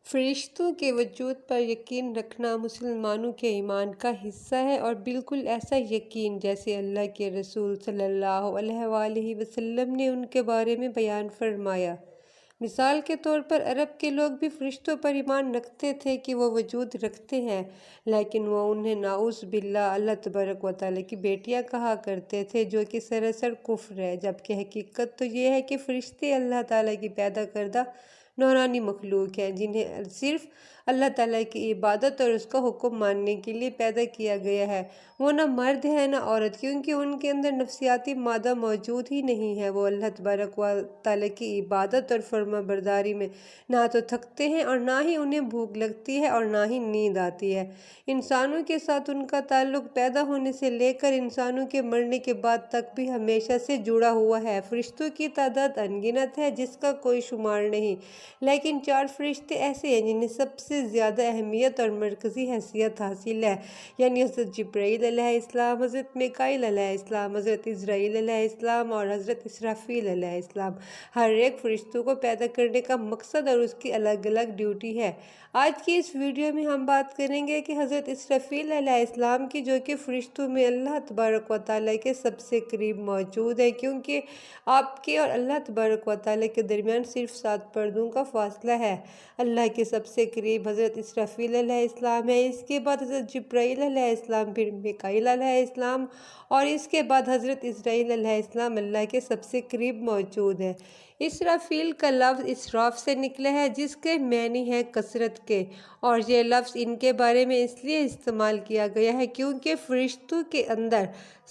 فرشتوں کے وجود پر یقین رکھنا مسلمانوں کے ایمان کا حصہ ہے، اور بالکل ایسا یقین جیسے اللہ کے رسول صلی اللہ علیہ وآلہ وسلم نے ان کے بارے میں بیان فرمایا۔ مثال کے طور پر عرب کے لوگ بھی فرشتوں پر ایمان رکھتے تھے کہ وہ وجود رکھتے ہیں، لیکن وہ انہیں نعوذ باللہ اللہ تبارک و تعالیٰ کی بیٹیاں کہا کرتے تھے، جو کہ سراسر کفر ہے، جبکہ حقیقت تو یہ ہے کہ فرشتے اللہ تعالیٰ کی پیدا کردہ نورانی مخلوق ہیں، جنہیں صرف اللہ تعالیٰ کی عبادت اور اس کا حکم ماننے کے لیے پیدا کیا گیا ہے۔ وہ نہ مرد ہے نہ عورت، کیونکہ ان کے اندر نفسیاتی مادہ موجود ہی نہیں ہے۔ وہ اللہ تبارک و تعالیٰ کی عبادت اور فرما برداری میں نہ تو تھکتے ہیں اور نہ ہی انہیں بھوک لگتی ہے اور نہ ہی نیند آتی ہے۔ انسانوں کے ساتھ ان کا تعلق پیدا ہونے سے لے کر انسانوں کے مرنے کے بعد تک بھی ہمیشہ سے جڑا ہوا ہے۔ فرشتوں کی تعداد ان گنت ہے، جس کا کوئی شمار نہیں، لیکن 4 فرشتے ایسے ہیں جنہیں سب سے زیادہ اہمیت اور مرکزی حیثیت حاصل ہے، یعنی حضرت جبرائیل علیہ السلام، حضرت میکائیل علیہ السلام، حضرت عزرائیل علیہ السلام اور حضرت اسرافیل علیہ السلام۔ ہر ایک فرشتوں کو پیدا کرنے کا مقصد اور اس کی الگ الگ ڈیوٹی ہے۔ آج کی اس ویڈیو میں ہم بات کریں گے کہ حضرت اسرافیل علیہ السلام کی، جو کہ فرشتوں میں اللہ تبارک و تعالیٰ کے سب سے قریب موجود ہے، کیونکہ آپ کے اور اللہ تبارک و تعالیٰ کے درمیان صرف 7 پردوں کا فاصلہ ہے۔ اللہ کے سب سے قریب حضرت اسرافیل علیہ السلام ہے، اس کے بعد حضرت جبرائیل علیہ السلام، پھر میکائیل علیہ السلام اور اس کے بعد حضرت عزرائیل علیہ السلام اللہ کے سب سے قریب موجود ہے۔ اسرافیل کا لفظ اسراف سے نکلا ہے، جس کے معنی ہے کثرت کے، اور یہ لفظ ان کے بارے میں اس لیے استعمال کیا گیا ہے کیونکہ فرشتوں کے اندر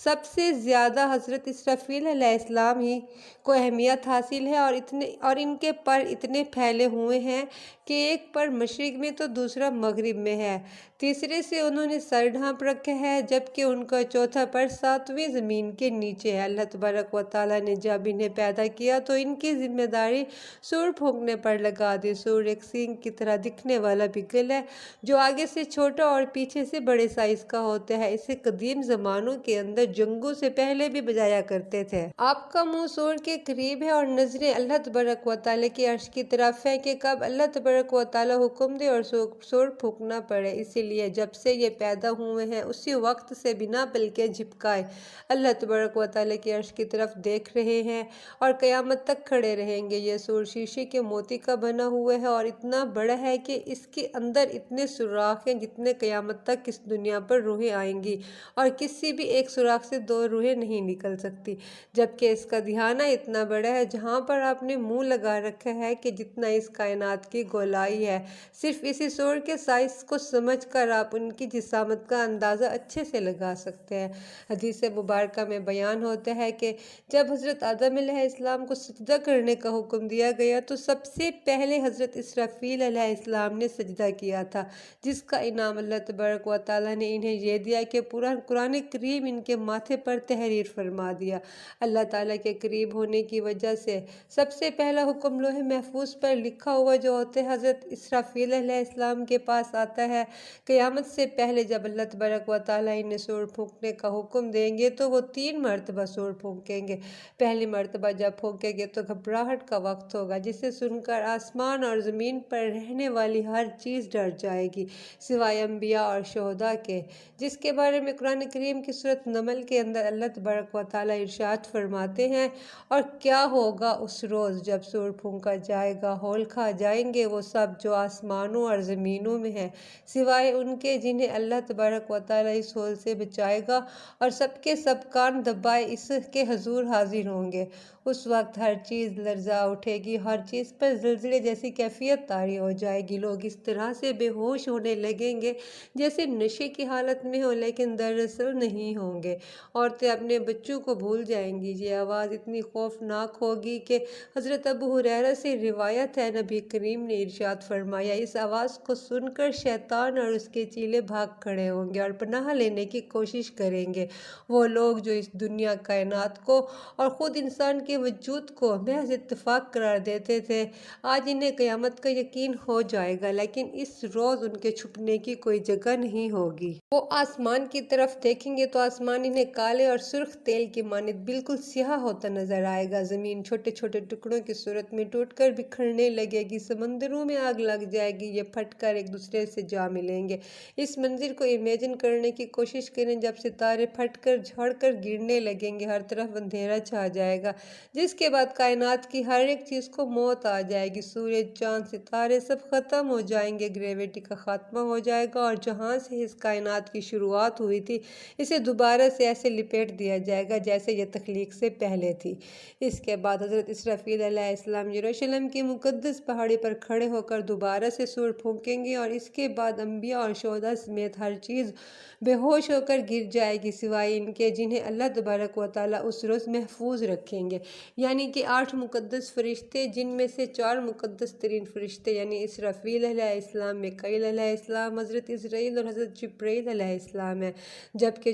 سب سے زیادہ حضرت اسرافیل علیہ السلام ہی کو اہمیت حاصل ہے، اور ان کے پر اتنے پھیلے ہوئے ہیں کہ ایک پر مشرق میں تو دوسرا مغرب میں ہے، تیسرے سے انہوں نے سر ڈھانپ رکھا ہے، جبکہ ان کا چوتھا پر 7ویں زمین کے نیچے ہے۔ اللہ تبارک و تعالیٰ نے جب انہیں پیدا کیا تو ان کی ذمہ داری سور پھونکنے پر لگا دی۔ سور ایک سینگ کی طرح دکھنے والا بگل ہے، جو آگے سے چھوٹا اور پیچھے سے بڑے سائز کا ہوتا ہے۔ اسے قدیم زمانوں کے اندر جنگوں سے پہلے بھی بجایا کرتے تھے۔ آپ کا منہ سور کے قریب ہے اور نظریں اللہ تبارک و تعالیٰ کی عرش کی طرف ہے کہ کب اللہ تبارک و تعالیٰ حکم دے اور سور پھونکنا پڑے۔ اسی لیے جب سے یہ پیدا ہوئے ہیں اسی وقت سے بنا پلکیں جھپکائے اللہ تبارک و تعالیٰ کی عرش کی طرف دیکھ رہے ہیں اور قیامت تک کھڑے رہیں گے۔ یہ سور شیشے کے موتی کا بنا ہوا ہے اور اتنا بڑا ہے کہ اس کے اندر اتنے سوراخ ہیں جتنے قیامت تک اس دنیا پر روحیں آئیں گی، اور کسی بھی ایک سوراخ سے 2 روحیں نہیں نکل سکتی، جبکہ اس کا دہانہ اتنا بڑا ہے جہاں پر آپ نے منہ لگا رکھا ہے کہ جتنا اس کائنات کی گولائی ہے۔ صرف اسی سور کے سائز کو سمجھ کر آپ ان کی جسامت کا اندازہ اچھے سے لگا سکتے ہیں۔ حدیث مبارکہ میں بیان ہوتا ہے کہ جب حضرت آدم علیہ السلام کو سجدہ کرنے کا حکم دیا گیا تو سب سے پہلے حضرت اسرافیل علیہ السلام نے سجدہ کیا تھا، جس کا انعام اللہ تبارک و تعالیٰ نے انہیں یہ دیا کہ پورا قرآن کریم ان کے ماتھے پر تحریر فرما دیا۔ اللہ تعالیٰ کے قریب ہونے کی وجہ سے سب سے پہلا حکم لوح محفوظ پر لکھا ہوا جو ہوتا ہے حضرت اسرافیل علیہ السلام کے پاس آتا ہے۔ قیامت سے پہلے جب اللہ تبارک و تعالیٰ انہیں سور پھونکنے کا حکم دیں گے تو وہ 3 مرتبہ سور پھونکیں گے۔ پہلی مرتبہ جب پھونکیں گے تو گھبراہٹ کا وقت ہوگا، جسے سن کر آسمان اور زمین پر رہنے والی ہر چیز ڈر جائے گی، سوائے انبیاء اور شہداء کے، جس کے بارے میں قرآن کریم کی سورۃ نمل کے اندر اللہ تبارک و تعالیٰ ارشاد فرماتے ہیں، اور کیا ہوگا اس روز جب سور پھونکا جائے گا، ہول کھا جائیں گے وہ سب جو آسمانوں اور زمینوں میں ہیں، سوائے ان کے جنہیں اللہ تبارک و تعالیٰ اس ہول سے بچائے گا، اور سب کے سب کان دبائے اس کے حضور حاضر ہوں گے۔ اس وقت ہر چیز لرزا اٹھے گی، ہر چیز پر زلزلے جیسی کیفیت طاری ہو جائے گی، لوگ اس طرح سے بے ہوش ہونے لگیں گے جیسے نشے کی حالت میں ہوں لیکن دراصل نہیں ہوں گے۔ عورتیں اپنے بچوں کو بھول جائیں گی۔ یہ آواز اتنی خوفناک ہوگی کہ حضرت ابو ہریرہ سے روایت ہے، نبی کریم نے ارشاد فرمایا، اس آواز کو سن کر شیطان اور اس کے چیلے بھاگ کھڑے ہوں گے اور پناہ لینے کی کوشش کریں گے۔ وہ لوگ جو اس دنیا کائنات کو اور خود انسان کے وجود کو محض اتفاق قرار دیتے تھے، آج انہیں قیامت کا یقین ہو جائے گا، لیکن اس روز ان کے چھپنے کی کوئی جگہ نہیں ہوگی۔ وہ آسمان کی طرف دیکھیں گے تو آسمان انہیں کالے اور سرخ تیل کی مانند بالکل سیاہ ہوتا نظر آئے گا۔ زمین چھوٹے چھوٹے ٹکڑوں کی صورت میں ٹوٹ کر بکھرنے لگے گی، سمندروں میں آگ لگ جائے گی، یہ پھٹ کر ایک دوسرے سے جا ملیں گے۔ اس منظر کو امیجن کرنے کی کوشش کریں جب ستارے پھٹ کر جھڑ کر گرنے لگیں گے، ہر طرف اندھیرا چھا جائے گا، جس کے بعد کائنات کی ہر ایک چیز کو موت آ جائے گی، سورج، چاند، ستارے سب ختم ہو جائیں گے، گریویٹی کا خاتمہ ہو جائے گا، اور جہاں سے اس کائنات کی شروعات ہوئی تھی اسے دوبارہ سے ایسے لپیٹ دیا جائے گا جیسے یہ تخلیق سے پہلے تھی۔ اس کے بعد حضرت اسرافیل علیہ السلام یروشلم کی مقدس پہاڑی پر کھڑے ہو کر دوبارہ سے سور پھونکیں گے، اور اس کے بعد انبیاء اور شہداء سمیت ہر چیز بے ہوش ہو کر گر جائے گی سوائے ان کے جنہیں اللہ تبارک و تعالیٰ اس روز محفوظ رکھیں گے، یعنی کہ 8 مقدس فرشتے، جن میں سے 4 مقدس ترین فرشتے یعنی اسرافیل علیہ السلام، میکائیل علیہ السلام، حضرت عزرائیل اور حضرت جبرائیل علیہ السلام ہیں، جبکہ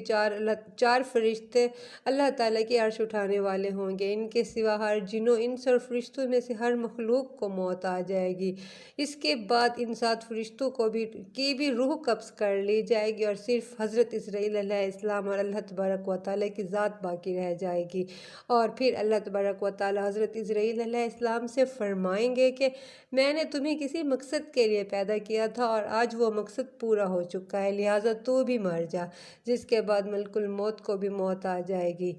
4 فرشتے اللہ تعالیٰ کی عرش اٹھانے والے ہوں گے۔ ان کے سوا ہر جنوں، انس اور فرشتوں میں سے ہر مخلوق کو موت آ جائے گی۔ اس کے بعد ان 7 فرشتوں کی بھی روح قبض کر لی جائے گی، اور صرف حضرت اسرائیل علیہ السلام اور اللہ تبارک و تعالیٰ کی ذات باقی رہ جائے گی۔ اور پھر اللہ تبارک و تعالیٰ حضرت اسرائیل علیہ السلام سے فرمائیں گے کہ میں نے تمہیں کسی مقصد کے لیے پیدا کیا تھا، اور آج وہ مقصد پورا ہو چکا ہے، لہٰذا تو بھی مر جا، جس کے بعد ملک الموت کو بھی موت آ جائے گی۔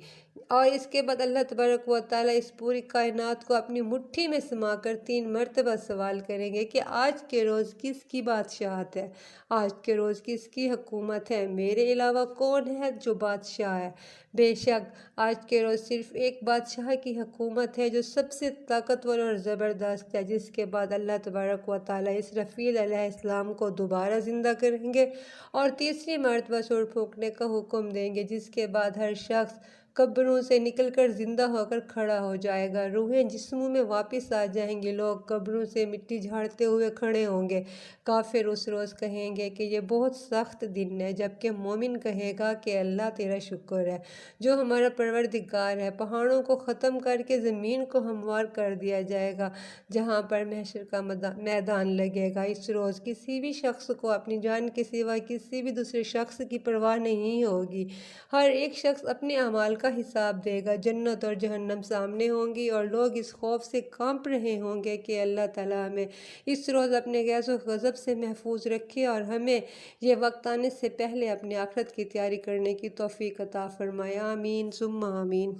اور اس کے بعد اللہ تبارک و تعالیٰ اس پوری کائنات کو اپنی مٹھی میں سما کر 3 مرتبہ سوال کریں گے کہ آج کے روز کس کی بادشاہت ہے، آج کے روز کس کی حکومت ہے، میرے علاوہ کون ہے جو بادشاہ ہے؟ بے شک آج کے روز صرف ایک بادشاہ کی حکومت ہے جو سب سے طاقتور اور زبردست ہے۔ جس کے بعد اللہ تبارک و تعالیٰ اسرافیل علیہ السلام کو دوبارہ زندہ کریں گے اور تیسری مرتبہ سور پھونکنے کا حکم دیں گے، جس کے بعد ہر شخص قبروں سے نکل کر زندہ ہو کر کھڑا ہو جائے گا، روحیں جسموں میں واپس آ جائیں گی، لوگ قبروں سے مٹی جھاڑتے ہوئے کھڑے ہوں گے۔ کافر اس روز کہیں گے کہ یہ بہت سخت دن ہے، جبکہ مومن کہے گا کہ اللہ تیرا شکر ہے جو ہمارا پروردگار ہے۔ پہاڑوں کو ختم کر کے زمین کو ہموار کر دیا جائے گا، جہاں پر محشر کا میدان لگے گا۔ اس روز کسی بھی شخص کو اپنی جان کے سوا کسی بھی دوسرے شخص کی پرواہ نہیں ہوگی، ہر ایک شخص اپنے اعمال کا حساب دے گا، جنت اور جہنم سامنے ہوں گی، اور لوگ اس خوف سے کانپ رہے ہوں گے کہ اللہ تعالیٰ ہمیں اس روز اپنے غیظ و غضب سے محفوظ رکھے، اور ہمیں یہ وقت آنے سے پہلے اپنے آخرت کی تیاری کرنے کی توفیق عطا فرمائے۔ آمین ثم آمین۔